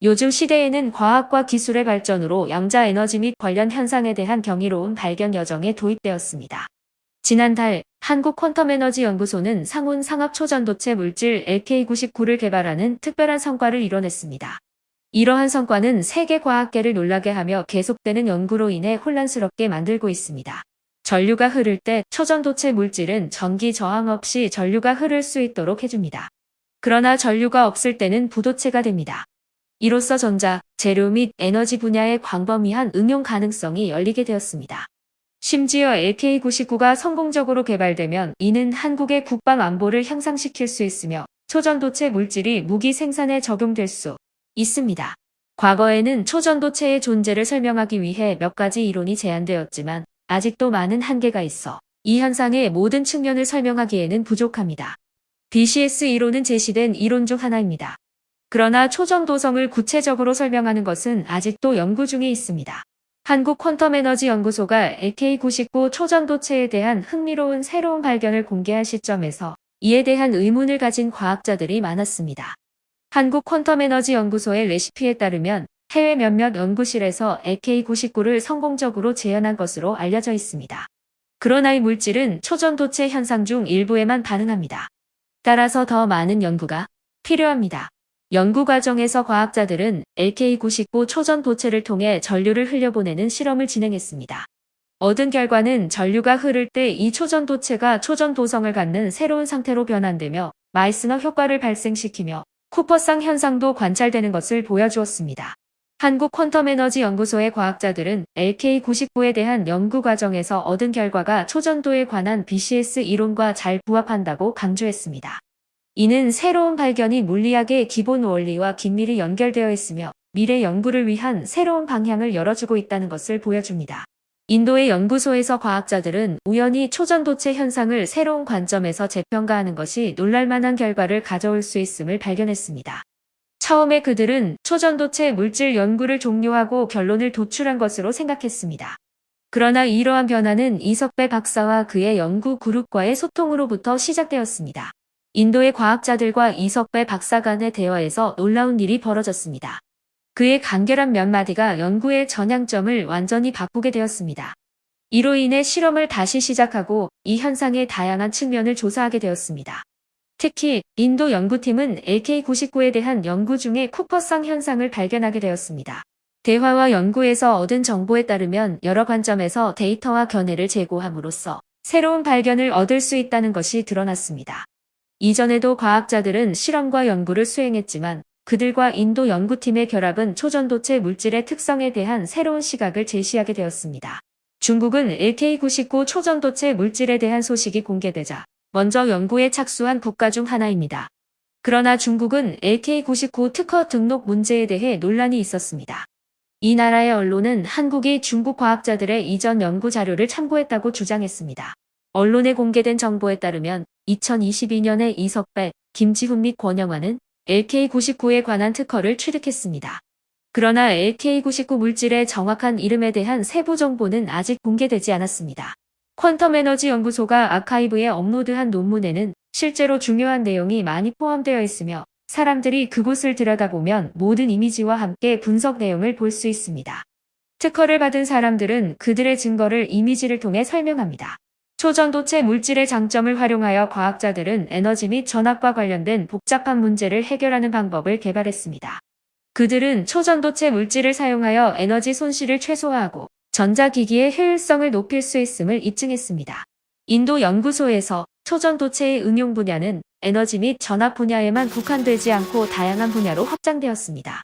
요즘 시대에는 과학과 기술의 발전으로 양자 에너지 및 관련 현상에 대한 경이로운 발견 여정에 도입되었습니다. 지난달 한국 퀀텀에너지 연구소는 상온 상압 초전도체 물질 LK99를 개발하는 특별한 성과를 이뤄냈습니다. 이러한 성과는 세계 과학계를 놀라게 하며 계속되는 연구로 인해 혼란스럽게 만들고 있습니다. 전류가 흐를 때 초전도체 물질은 전기 저항 없이 전류가 흐를 수 있도록 해줍니다. 그러나 전류가 없을 때는 부도체가 됩니다. 이로써 전자, 재료 및 에너지 분야의 광범위한 응용 가능성이 열리게 되었습니다. 심지어 LK99가 성공적으로 개발되면 이는 한국의 국방 안보를 향상시킬 수 있으며 초전도체 물질이 무기 생산에 적용될 수 있습니다. 과거에는 초전도체의 존재를 설명하기 위해 몇 가지 이론이 제안되었지만 아직도 많은 한계가 있어 이 현상의 모든 측면을 설명하기에는 부족합니다. BCS 이론은 제시된 이론 중 하나입니다. 그러나 초전도성을 구체적으로 설명하는 것은 아직도 연구 중에 있습니다. 한국 퀀텀에너지 연구소가 LK99 초전도체에 대한 흥미로운 새로운 발견을 공개한 시점에서 이에 대한 의문을 가진 과학자들이 많았습니다. 한국 퀀텀에너지 연구소의 레시피에 따르면 해외 몇몇 연구실에서 LK99를 성공적으로 재현한 것으로 알려져 있습니다. 그러나 이 물질은 초전도체 현상 중 일부에만 반응합니다. 따라서 더 많은 연구가 필요합니다. 연구 과정에서 과학자들은 LK99 초전도체를 통해 전류를 흘려보내는 실험을 진행했습니다. 얻은 결과는 전류가 흐를 때 이 초전도체가 초전도성을 갖는 새로운 상태로 변환되며 마이스너 효과를 발생시키며 쿠퍼상 현상도 관찰되는 것을 보여주었습니다. 한국 퀀텀에너지 연구소의 과학자들은 LK99에 대한 연구 과정에서 얻은 결과가 초전도에 관한 BCS 이론과 잘 부합한다고 강조했습니다. 이는 새로운 발견이 물리학의 기본 원리와 긴밀히 연결되어 있으며 미래 연구를 위한 새로운 방향을 열어주고 있다는 것을 보여줍니다. 인도의 연구소에서 과학자들은 우연히 초전도체 현상을 새로운 관점에서 재평가하는 것이 놀랄만한 결과를 가져올 수 있음을 발견했습니다. 처음에 그들은 초전도체 물질 연구를 종료하고 결론을 도출한 것으로 생각했습니다. 그러나 이러한 변화는 이석배 박사와 그의 연구 그룹과의 소통으로부터 시작되었습니다. 인도의 과학자들과 이석배 박사 간의 대화에서 놀라운 일이 벌어졌습니다. 그의 간결한 몇 마디가 연구의 전향점을 완전히 바꾸게 되었습니다. 이로 인해 실험을 다시 시작하고 이 현상의 다양한 측면을 조사하게 되었습니다. 특히 인도 연구팀은 LK99에 대한 연구 중에 쿠퍼상 현상을 발견하게 되었습니다. 대화와 연구에서 얻은 정보에 따르면 여러 관점에서 데이터와 견해를 제고함으로써 새로운 발견을 얻을 수 있다는 것이 드러났습니다. 이전에도 과학자들은 실험과 연구를 수행했지만 그들과 인도 연구팀의 결합은 초전도체 물질의 특성에 대한 새로운 시각을 제시하게 되었습니다. 중국은 LK99 초전도체 물질에 대한 소식이 공개되자 먼저 연구에 착수한 국가 중 하나입니다. 그러나 중국은 LK99 특허 등록 문제에 대해 논란이 있었습니다. 이 나라의 언론은 한국이 중국 과학자들의 이전 연구 자료를 참고했다고 주장했습니다. 언론에 공개된 정보에 따르면 2022년에 이석배, 김지훈 및 권영환은 LK99에 관한 특허를 취득했습니다. 그러나 LK99 물질의 정확한 이름에 대한 세부 정보는 아직 공개되지 않았습니다. 퀀텀에너지 연구소가 아카이브에 업로드한 논문에는 실제로 중요한 내용이 많이 포함되어 있으며 사람들이 그곳을 들여다보면 모든 이미지와 함께 분석 내용을 볼 수 있습니다. 특허를 받은 사람들은 그들의 증거를 이미지를 통해 설명합니다. 초전도체 물질의 장점을 활용하여 과학자들은 에너지 및 전압과 관련된 복잡한 문제를 해결하는 방법을 개발했습니다. 그들은 초전도체 물질을 사용하여 에너지 손실을 최소화하고 전자기기의 효율성을 높일 수 있음을 입증했습니다. 인도 연구소에서 초전도체의 응용 분야는 에너지 및 전압 분야에만 국한되지 않고 다양한 분야로 확장되었습니다.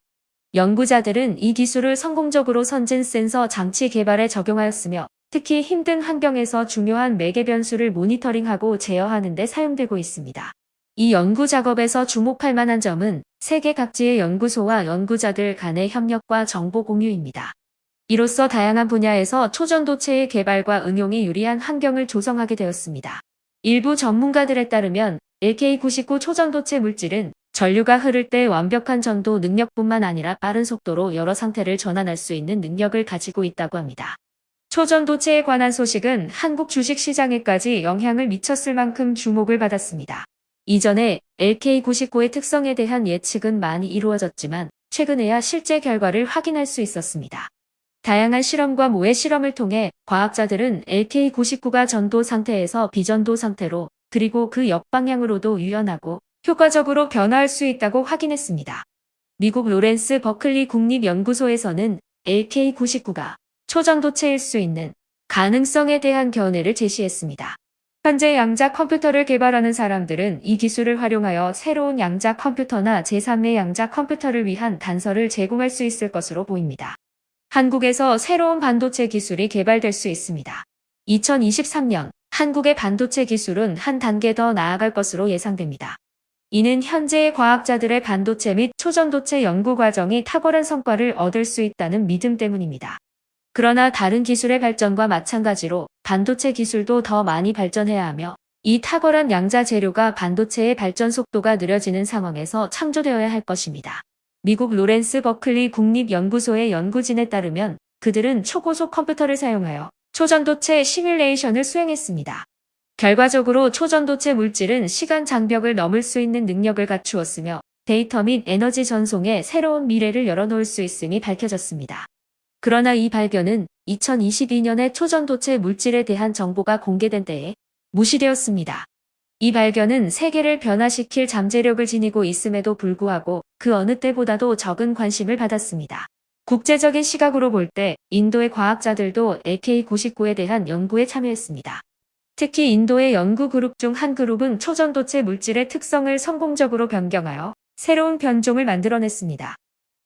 연구자들은 이 기술을 성공적으로 선진 센서 장치 개발에 적용하였으며 특히 힘든 환경에서 중요한 매개 변수를 모니터링하고 제어하는 데 사용되고 있습니다. 이 연구 작업에서 주목할 만한 점은 세계 각지의 연구소와 연구자들 간의 협력과 정보 공유입니다. 이로써 다양한 분야에서 초전도체의 개발과 응용이 유리한 환경을 조성하게 되었습니다. 일부 전문가들에 따르면 LK99 초전도체 물질은 전류가 흐를 때 완벽한 전도 능력뿐만 아니라 빠른 속도로 여러 상태를 전환할 수 있는 능력을 가지고 있다고 합니다. 초전도체에 관한 소식은 한국 주식시장에까지 영향을 미쳤을 만큼 주목을 받았습니다. 이전에 LK99의 특성에 대한 예측은 많이 이루어졌지만 최근에야 실제 결과를 확인할 수 있었습니다. 다양한 실험과 모의 실험을 통해 과학자들은 LK99가 전도 상태에서 비전도 상태로 그리고 그 역방향으로도 유연하고 효과적으로 변화할 수 있다고 확인했습니다. 미국 로렌스 버클리 국립연구소에서는 LK99가 초전도체일 수 있는 가능성에 대한 견해를 제시했습니다. 현재 양자 컴퓨터를 개발하는 사람들은 이 기술을 활용하여 새로운 양자 컴퓨터나 제3의 양자 컴퓨터를 위한 단서를 제공할 수 있을 것으로 보입니다. 한국에서 새로운 반도체 기술이 개발될 수 있습니다. 2023년 한국의 반도체 기술은 한 단계 더 나아갈 것으로 예상됩니다. 이는 현재의 과학자들의 반도체 및 초전도체 연구 과정이 탁월한 성과를 얻을 수 있다는 믿음 때문입니다. 그러나 다른 기술의 발전과 마찬가지로 반도체 기술도 더 많이 발전해야 하며 이 탁월한 양자 재료가 반도체의 발전 속도가 느려지는 상황에서 창조되어야 할 것입니다. 미국 로렌스 버클리 국립연구소의 연구진에 따르면 그들은 초고속 컴퓨터를 사용하여 초전도체 시뮬레이션을 수행했습니다. 결과적으로 초전도체 물질은 시간 장벽을 넘을 수 있는 능력을 갖추었으며 데이터 및 에너지 전송에 새로운 미래를 열어놓을 수 있음이 밝혀졌습니다. 그러나 이 발견은 2022년에 초전도체 물질에 대한 정보가 공개된 때에 무시되었습니다. 이 발견은 세계를 변화시킬 잠재력을 지니고 있음에도 불구하고 그 어느 때보다도 적은 관심을 받았습니다. 국제적인 시각으로 볼 때 인도의 과학자들도 LK99에 대한 연구에 참여했습니다. 특히 인도의 연구 그룹 중 한 그룹은 초전도체 물질의 특성을 성공적으로 변경하여 새로운 변종을 만들어냈습니다.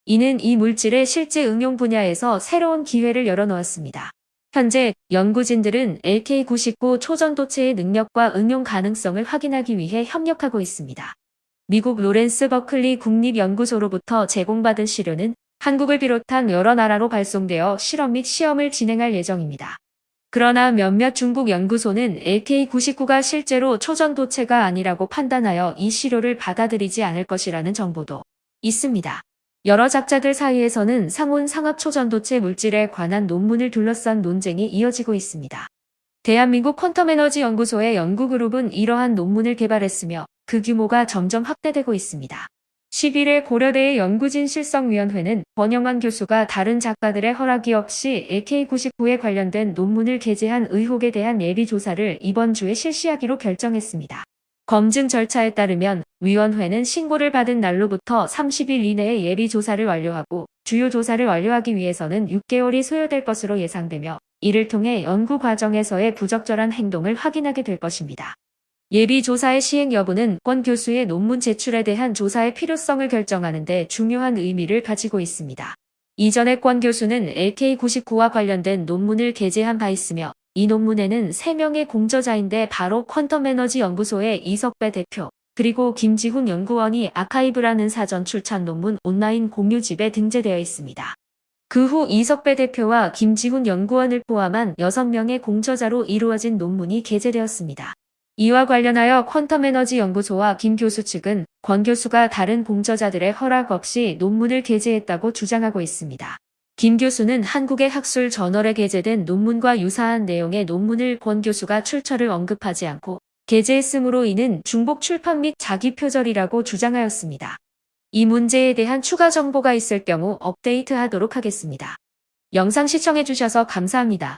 이는 이 물질의 실제 응용 분야에서 새로운 기회를 열어놓았습니다. 현재 연구진들은 LK99 초전도체의 능력과 응용 가능성을 확인하기 위해 협력하고 있습니다. 미국 로렌스 버클리 국립연구소로부터 제공받은 시료는 한국을 비롯한 여러 나라로 발송되어 실험 및 시험을 진행할 예정입니다. 그러나 몇몇 중국 연구소는 LK99가 실제로 초전도체가 아니라고 판단하여 이 시료를 받아들이지 않을 것이라는 정보도 있습니다. 여러 작자들 사이에서는 상온 상압 초전도체 물질에 관한 논문을 둘러싼 논쟁이 이어지고 있습니다. 대한민국 퀀텀에너지 연구소의 연구그룹은 이러한 논문을 개발했으며 그 규모가 점점 확대되고 있습니다. 11일 고려대의 연구진 실성위원회는 권영환 교수가 다른 작가들의 허락이 없이 LK99에 관련된 논문을 게재한 의혹에 대한 예비조사를 이번 주에 실시하기로 결정했습니다. 검증 절차에 따르면 위원회는 신고를 받은 날로부터 30일 이내에 예비조사를 완료하고 주요 조사를 완료하기 위해서는 6개월이 소요될 것으로 예상되며 이를 통해 연구 과정에서의 부적절한 행동을 확인하게 될 것입니다. 예비조사의 시행 여부는 권 교수의 논문 제출에 대한 조사의 필요성을 결정하는 데 중요한 의미를 가지고 있습니다. 이전에 권 교수는 LK99와 관련된 논문을 게재한 바 있으며 이 논문에는 3명의 공저자인데 바로 퀀텀에너지 연구소의 이석배 대표, 그리고 김지훈 연구원이 아카이브라는 사전 출판 논문 온라인 공유집에 등재되어 있습니다. 그 후 이석배 대표와 김지훈 연구원을 포함한 6명의 공저자로 이루어진 논문이 게재되었습니다. 이와 관련하여 퀀텀에너지 연구소와 김 교수 측은 권 교수가 다른 공저자들의 허락 없이 논문을 게재했다고 주장하고 있습니다. 김 교수는 한국의 학술 저널에 게재된 논문과 유사한 내용의 논문을 권 교수가 출처를 언급하지 않고 게재했으므로 이는 중복 출판 및 자기 표절이라고 주장하였습니다. 이 문제에 대한 추가 정보가 있을 경우 업데이트하도록 하겠습니다. 영상 시청해주셔서 감사합니다.